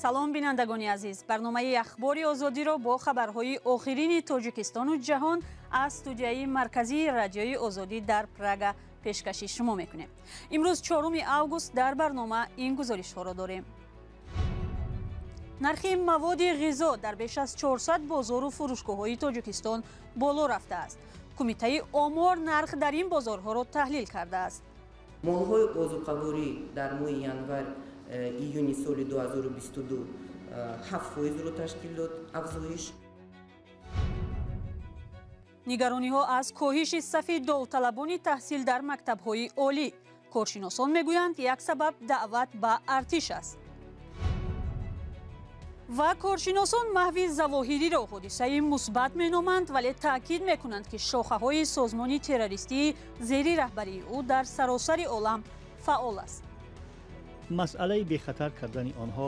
салом бинандагони азиз, барномаи ахбори озодиро бо хабарҳои охирини тоҷикистону ҷаҳон аз студияи марказии радиои озодӣ дар Прага пешкаши шумо мекунем. имрӯз 4 август дар барнома ин гузоришҳоро дорем. нархи маводи ғизо дар беш аз 400 бозору фурӯшгоҳҳои Тоҷикистон боло рафтааст. кумитаи омор нарх дар ин бозорҳоро таҳлил кардааст. молҳои озуқаворӣ дар моҳи январ июни соли 2022 7%-ро ташкил дод афзоиш. нигарониҳо аз коҳиши сафи довталабони таҳсил дар мактабҳои олӣ. коршиносон мегӯянд як сабаб даъват ба артиш аст. ва коршиносон маҳви завоҳириро ҳодисаи мусбат меноманд, вале таъкид мекунанд ки шохаҳои созмони террористии зери раҳбарии ӯ дар саросари олам фаъол аст. масъалаи бехатар кардани онҳо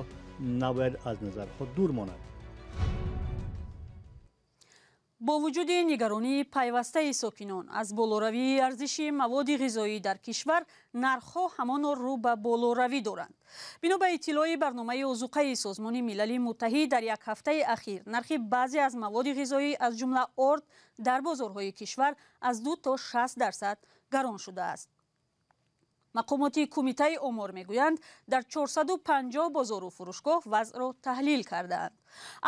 набояд аз назарҳо дур монад. бо вуҷуди нигаронии пайвастаи сокинон аз болоравии арзиши маводи ғизоӣ дар кишвар, нархҳо ҳамон рӯ ба болоравӣ доранд. бино ба иттилои барномаи озуқаи созмони милали муттаҳид, дар як ҳафтаи ахир нархи баъзе аз маводи ғизоӣ аз ҷумла орд дар бозорҳои кишвар аз 2 то 60% гарон шудааст. мақомоти кумитаи омор мегӯянд, дар 450 бозору фурӯшгоҳ вазъро таҳлил кардаанд.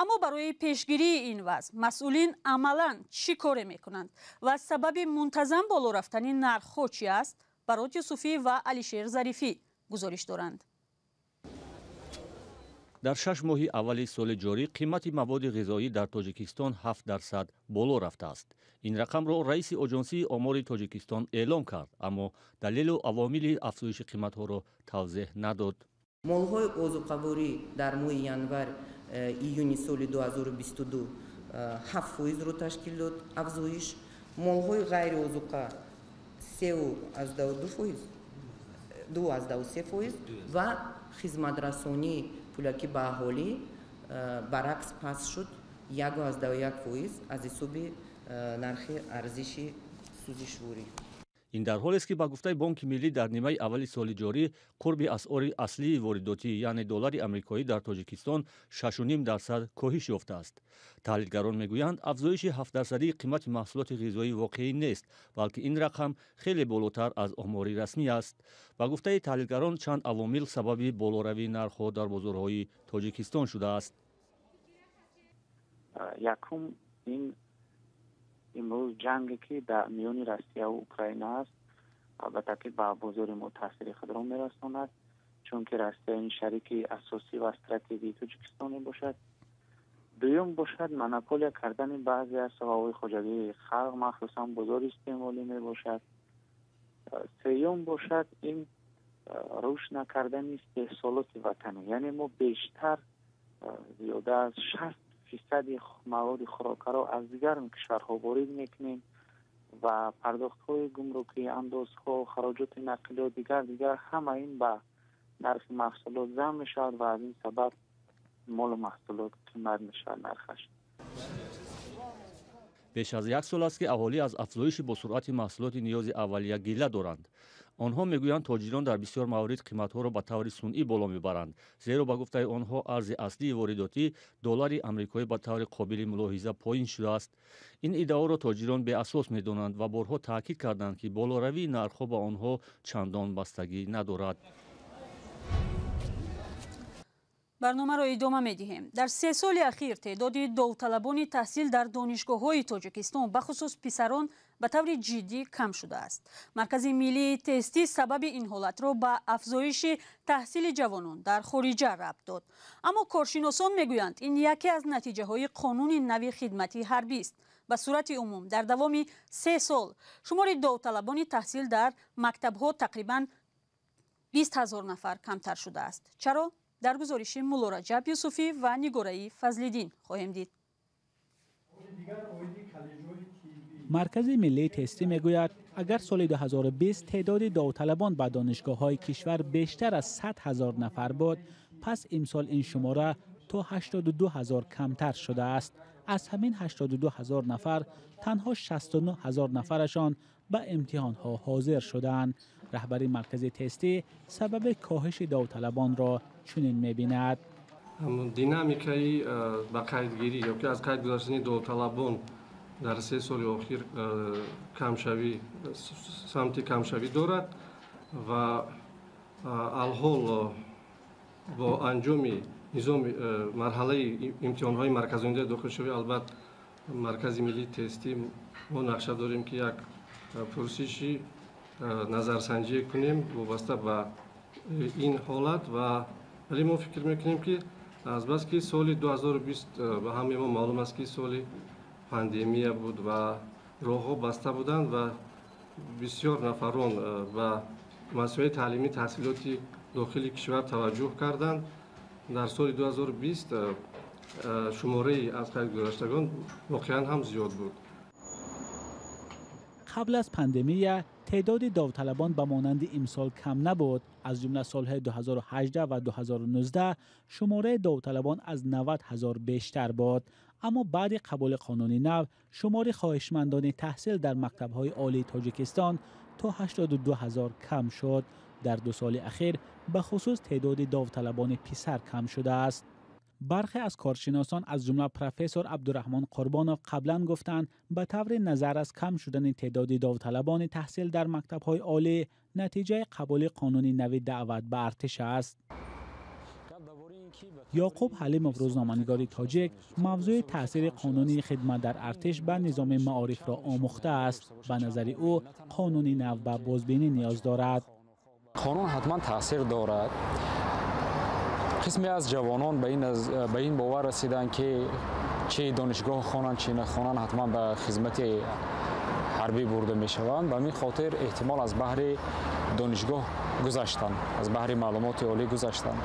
аммо барои пешгирии ин вазъ масъулин амалан чӣ коре мекунанд ва сабаби мунтазам боло рафтани нархҳо чӣ аст? барот юсуфӣ ва алишер зарифӣ гузориш доранд. дар 6 моҳи аввали соли ҷорӣ қимати маводи ғизоӣ дар Тоҷикистон 7% боло рафтааст. ин рақамро раиси оҷонсии омори Тоҷикистон эълон кард, аммо далелу авомили афзоиши қиматҳоро тавзеҳ надод. молҳои озуқаворӣ дар моҳи январ июни соли 2022 7%-ро ташкил дод афзоиш. молҳои ғайриозуқа 2.3% ва хизматрасонӣ пӯлакӣ ба аҳолӣ баръакс паст шуд 1.1% аз ҳисоби нархи арзиши сӯзишворӣ. ин дар ҳолест ки ба гуфтаи Бонки Миллӣ дар нимаи аввали соли ҷорӣ қурби асъори аслии воридотӣ, яъне доллари амрикоӣ дар Тоҷикистон 6.5% коҳиш ёфтааст. таҳлилгарон мегӯянд, афзоиши 7%-ии қимати маҳсулоти ғизоӣ воқеӣ нест, балки ин рақам хеле болотар аз омори расмӣ аст. ба гуфтаи таҳлилгарон, чанд авомил сабаби болоравии нархҳо дар бозорҳои Тоҷикистон шудааст. якум ин имрӯз ҷанге ки дар миёни Россияву Украина аст, албатта ки ба бозори мо таъсири худро мерасонад, чунки Россия ин шарики асосӣ ва стратегии Тоҷикистон мебошад. дуюм бошад монополия кардани баъзе аз соҳаҳои хоҷагии халқ, махсусан бозори истеъмолӣ мебошад. сеюм бошад ин рушд накардани истеҳсолоти ватанӣ, яъне мо бештар зиёда аз 60% маводи хӯрокаро аз дигар кишварҳо ворид мекунем ва пардохтҳои гумрукӣ, андозҳо, хароҷоти нақлиёт дигар ҳама ин ба нархи маҳсулот зам мешавад ва аз ин сабаб молу маҳсулот қимат мешавад нархаш. беш аз 1 сол аст ки аҳолӣ аз афзоиши босуръати маҳсулоти ниёзи аввалия гила доранд. онҳо мегӯянд тоҷирон дар бисёр маврид қиматҳоро ба таври сунъӣ боло мебаранд, зеро ба гуфтаи онҳо арзи аслии воридотӣ доллари амрикоӣ ба таври қобили мулоҳиза поин шудааст. ин иддаоро тоҷирон беасос медонанд ва борҳо таъкид карданд, ки болоравии нархҳо ба онҳо чандон бастагӣ надорад. барномаро идома медиҳем. дар 3 соли ахир теъдоди довталабони таҳсил дар донишгоҳҳои Тоҷикистон, бахусус писарон, ба таври ҷиддӣ кам шудааст. маркази миллии тестӣ сабаби ин ҳолатро ба афзоиши таҳсили ҷавонон дар хориҷа рабт дод. аммо коршиносон мегӯянд, ин яке аз натиҷаҳои қонуни нави хидмати ҳарбист. ба сурати умум дар давоми 3 сол шумори довталабони таҳсил дар мактабҳо тақрибан 20 000 нафар камтар шудааст. чаро? дар гузориши мулло Раҷаб Юсуфӣ ва нигораи Фазлиддин хоҳем дид. маркази миллии тестӣ мегӯяд, агар соли 2020 теъдоди довталабон ба донишгоҳҳои кишвар бештар аз 100 000 нафар буд, пас имсол ин шумора то 82 000 камтар шудааст. از همین 82,000 نفر تنها 69,000 نفرشان به امتحان‌ها حاضر شدند. رهبری مرکز تستی سبب کاهش داوطلبان را چنین می‌بیند. دینامیکای با قیدگیری یا که از قید گذاشتن داوطلبان در 3 سال اخیر کمشوی سمت کمشوی دارد و الحال با انجام نظام مرحله امتحان‌های مرکزی داخل شوی البته مرکز ملی تستی ما نقشه داریم که یک پرسشی نظرسنجی کنیم وابسته به این حالت و ولی ما فکر میکنیم که از بس که سال 2020 به همه ما معلوم است که سال پاندمی بود و راه‌ها بسته بودند و بسیار نفران و مسائل تعلیمی تحصیلاتی داخل کشور توجه کردند. در سال 2020 شماره از قید گذاشتگان واقعا هم زیاد بود. قبل از پاندمی تعداد داوطلبان به مانند امسال کم نبود. از جمله سالهای 2018 و 2019 شماره داوطلبان از 90,000 بیشتر بود. اما بعد قبول قانون نو شماره خواهشمندان تحصیل در مکتب‌های عالی تاجیکستان تا 82,000 کم شد. در 2 سال اخیر به خصوص تعداد داوطلبان پسر کم شده است. برخی از کارشناسان از جمله پروفسور عبدالرحمن قربانوف قبلا گفتند به طور نظر از کم شدن تعداد داوطلبان تحصیل در مکتب‌های عالی نتیجه قبول قانون نو دعوت به ارتش است. یعقوب حلیموف روزنامه‌نگار تاجیک موضوع تاثیر قانونی خدمت در ارتش به نظام معارف را آموخته است. به نظر او قانون نو به بازبینی نیاز دارد. قانون حتما تاثیر دارد. قسمی از جوانان به این باور رسیدند که چه دانشگاه خوانند چه نخوانند حتما به خدمت حربی برده می شوند. به همین خاطر احتمال از بحر دانشگاه گذشتن، از بحر معلومات عالی گذشتن.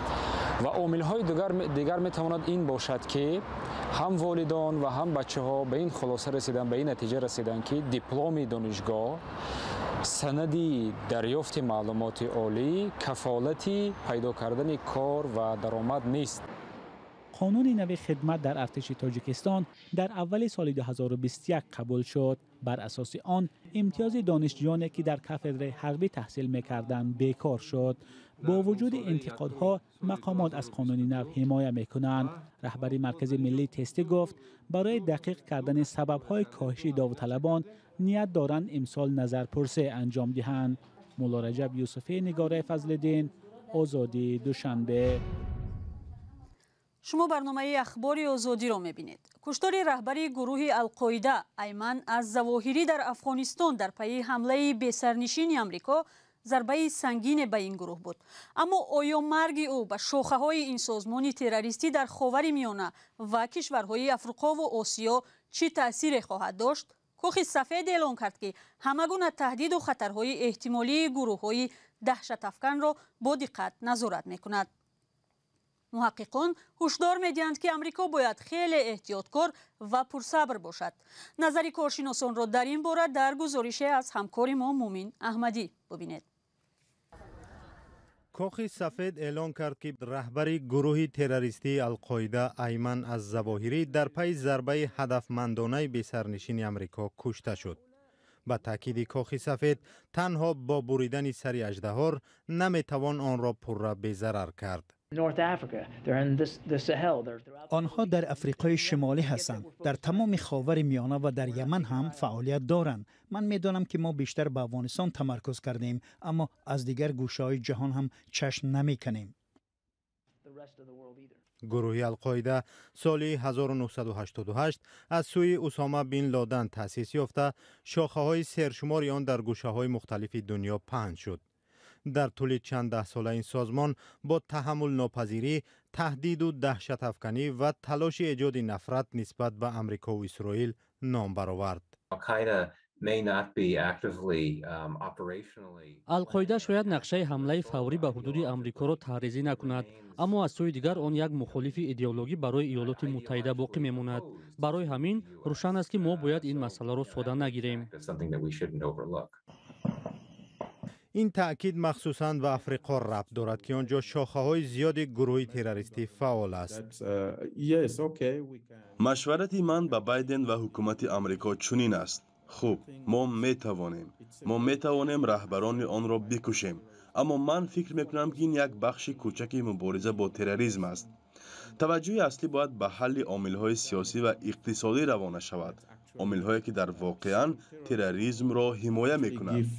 و عامل‌های دیگر می تواند این باشد که هم والدان و هم بچه‌ها به این خلاصه رسیدن، به این نتیجه رسیدن که دیپلم دانشگاه سندی دریافت معلومات عالی کفالتی پیدا کردن کار و درآمد نیست. قانون نو خدمت در ارتش تاجیکستان در اول سال 2021 قبول شد. بر اساس آن امتیاز دانشجویانی که در کاتدر حربی تحصیل می‌کردند بیکار شد. با وجود انتقادها مقامات از قانون نو حمایت می‌کنند. رهبر مرکز ملی تستی گفت برای دقیق کردن سبب‌های کاهش داوطلبان نیت دارند امسال نظرپرسی انجام دهند. مولا رجب یوسفی، نگار فضل‌الدین، آزادی، دوشنبه. شما برنامه اخباری آزادی را می‌بینید. کشتار رهبری گروه القاعده ایمن از ظواهری در افغانستان در پی حمله بی‌سرنشین آمریکا ضربه سنگین به این گروه بود. اما آیا مرگ او به شاخه‌های این سازمان تروریستی در خاورمیانه و کشورهای افریقا و آسیا چه تأثیری خواهد داشت؟ کاخ سفید اعلام کرد که همگونه تهدید و خطرهای احتمالی گروه‌های دهشت افکن را با دقت نظارت می‌کند. محققان هشدار می‌دهند که آمریکا باید خیلی احتیاطکار و پرصبر باشد. نظر کارشناسان را در این باره در گزارش از همکار ما مومن احمدی ببینید. کاخ سفید اعلان کرد که رهبر گروه تروریستی القاعده ایمن از ظواهری در پی ضربه هدفمندانه به سرنشین آمریکا کشته شد. با تاکید کاخ سفید تنها با بریدن سر اژدها نمیتوان آن را پرره به ضرر کرد. آنها در افریقای شمالی هستند. در تمام خاورمیانه و در یمن هم فعالیت دارند. من میدانم که ما بیشتر به افغانستان تمرکز کردیم، اما از دیگر گوشه‌های جهان هم چشم نمی‌کنیم. گروه القاعده سال 1988 از سوی اسامه بن لادن تأسیس یافته، شاخه‌های سرشماری آن در گوشه‌های مختلف دنیا پهن شد. در طول چند ده ساله این سازمان با تحمل ناپذیری، تهدید و دهشت افکنی و تلاش ایجاد نفرت نسبت به امریکا و اسرائیل نام برآورد. القاعده شاید نقشه حمله فوری به حدود آمریکا را تعریضی نکند، اما از سوی دیگر آن یک مخالف ایدئولوژی برای ایالات متحده باقی میماند. برای همین روشن است که ما باید این مسئله را ساده نگیریم. این تأکید مخصوصاً به افریقا ربط دارد که آنجا شاخه‌های زیاد گروه تروریستی فعال است. مشورت من به بایدن و حکومت آمریکا چنین است. خوب، ما میتوانیم رهبران آن را بکشیم، اما من فکر میکنم که این یک بخش کوچکی مبارزه با تروریسم است. توجه اصلی باید به حل عامل‌های سیاسی و اقتصادی روانه شود، عامل‌هایی که در واقعاً تروریسم را حمایت می‌کنند.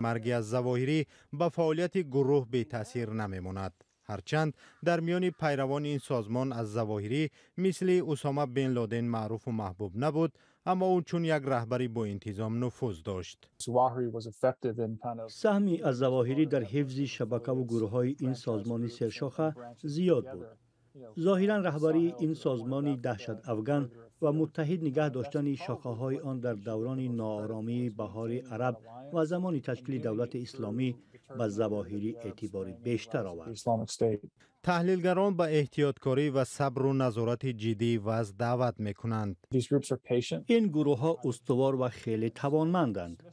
مرگ از ظواهری به فعالیت گروه بی تاثیر نمیماند. هرچند در میان پیروان این سازمان از ظواهری مثل اسامه بن لادن معروف و محبوب نبود، اما او چون یک رهبری با انتظام نفوذ داشت. سهمی از ظواهری در حفظ شبکه و گروه‌های این سازمان سرشاخه زیاد بود. ظاهراً رهبری این سازمانی دهشت افغان و متحد نگه داشتن شاخه‌های آن در دوران ناآرامی بهار عرب و زمان تشکیل دولت اسلامی به ظواهری اعتبار بیشتر آورد. تحلیلگران به احتیاطکاری و صبر و نظارت جدی وضع دعوت می‌کنند. این گروه‌ها استوار و خیلی توانمندند.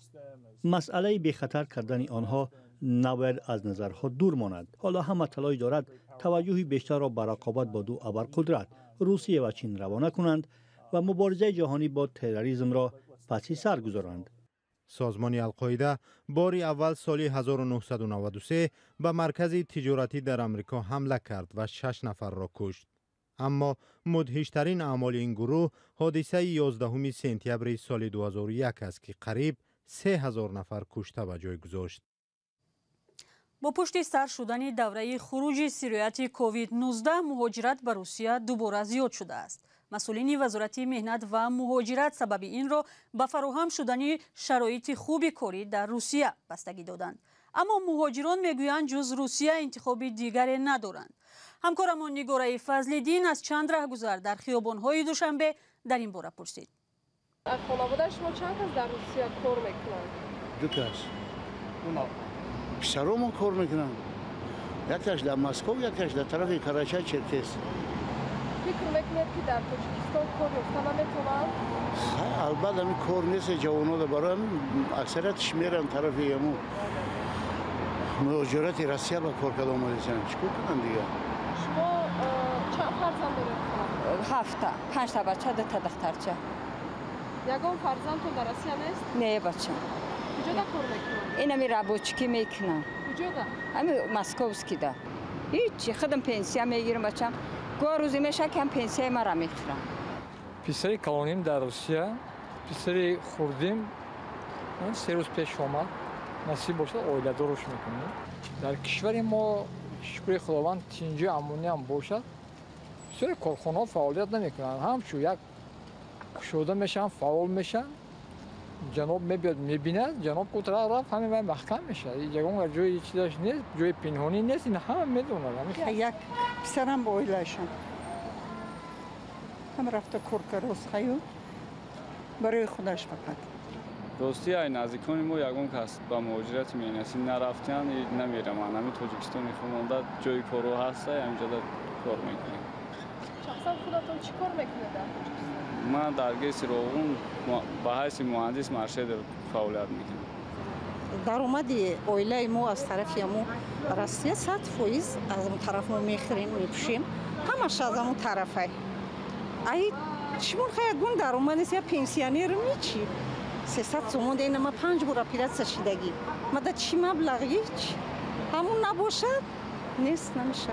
مسئله بی خطر کردن آنها نباید از نظر خود دور ماند. حالا همه تلاش دارد توجه بیشتر را به رقابت با دو ابرقدرت روسیه و چین روانه کنند و مبارزه جهانی با تروریسم را پس سر گذارند. سازمان القاعده بار اول سال 1993 به مرکز تجارتی در امریکا حمله کرد و 6 نفر را کشت. اما مدهشترین اعمال این گروه حادثه 11 سپتامبر سال 2001 است که قریب 3000 نفر کشته به جای گذاشت. با پشت سر شدن دوره خروج سیریت کووید 19 مهاجرت به روسیه دوباره زیاد شده است. مسئولین وزارت مهنت و مهاجرت سبب این را به فراهم شدن شرایط خوب کاری در روسیه بستگی دادند. اما مهاجران میگویند جز روسیه انتخاب دیگری ندارند. همکارمان نگاره فضل‌الدین از چند رهگذر در خیابان‌های دوشنبه در این باره پرسید. خانواده شما چند کس در روسیه کار میکنند؟ 2 کس. پسرامون کار میکنن. یکیش در مسکو، یکیش در طرف کراچی چرکس. فکر میکنید که در تاجیکستان کار یافته نمیتونند؟ البته این کار نیست، جوانان برای اکثریتش میرن طرف یمو مهاجرت روسیه به کار کردن اومدن. چیکار کنن دیگه؟ شما چند فرزند دارید؟ 7 5 بچه 2 دخترچه. یگان فرزندتون در روسیه نیست؟ نه بچه. کجا در کار میکنن؟ اینا می رابوچکی میکنن. کجا در؟ همین مسکوسکی ده. هیچی خودم پنسیه میگیرم بچم. گوه روزی میشه که هم پنسیه مرا میخورم. پسری کلونیم در روسیه، پسری خوردیم 3 روز پیش آمد. نصیب باشد اویله داروش میکنیم. در کشور ما شکر خداوند تینجی امونی هم باشد. بسیاری کارخانه ها فعالیت نمیکنن. همچون یک کشوده میشن، فعال میشن. جناب میبیاد میبیند، جناب کوتاه رفت همین محکم میشه. یگان جای چیزاش نیست، جای پنهانی نیست، این همه میدونن. یک پسرم با اویلهشم. هم رفته کورکروس خیو برای خودش فقط. دوستی های نزدیکان ما یگان کس با مهاجرت میانسی نرفتن نمیرم. من همین تاجیکستان میخوام جای کارو هست همینجا کار میکنم. شخصا خودتون چی کار میکنید در تاجیکستان؟ من در گیس روغون به حیث مهندس مرشد فعالیت میکنم. درآمد اویله ما از طرف مو روسیه 100% از اون طرف ما میخریم میپوشیم، همش از اون طرفه. ای شما خیلی گون درآمد نیست یا پنسیونر میچی 300 سومون دیگه ما 5 بار پیرت شدگی ما در چی مبلغی چی همون نباشه نیست نمیشه.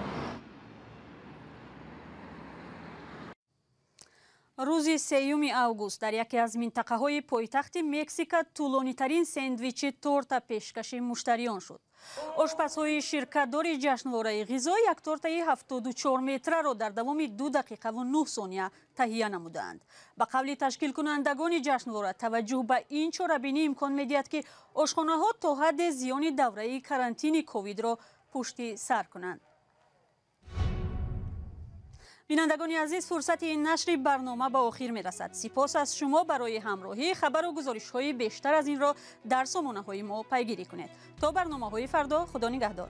روز 3 اوگوست در یکی از منطقه‌های پایتخت مکزیک طولانی‌ترین ساندویچ تورتا پیشکش مشتریان شد. آشپزهای شرکت‌دار جشنواره غذا یک تورته 74 متره را در دوام 2 دقیقه و 9 ثانیه تهیه نمودند. به قول تشکیل کنندگان جشنواره توجه به این چاره‌بینی امکان می‌دهد که آشخانه‌ها تا حد زیان دوره کرانتین کووید را پشت سر کنند. بینندگان عزیز، فرصت این نشر برنامه به آخر می رسد. سپاس از شما برای همراهی. خبر و گزارش های بیشتر از این را در سامانه های ما پیگیری کنید. تا برنامه های فردا، خدا نگهدار.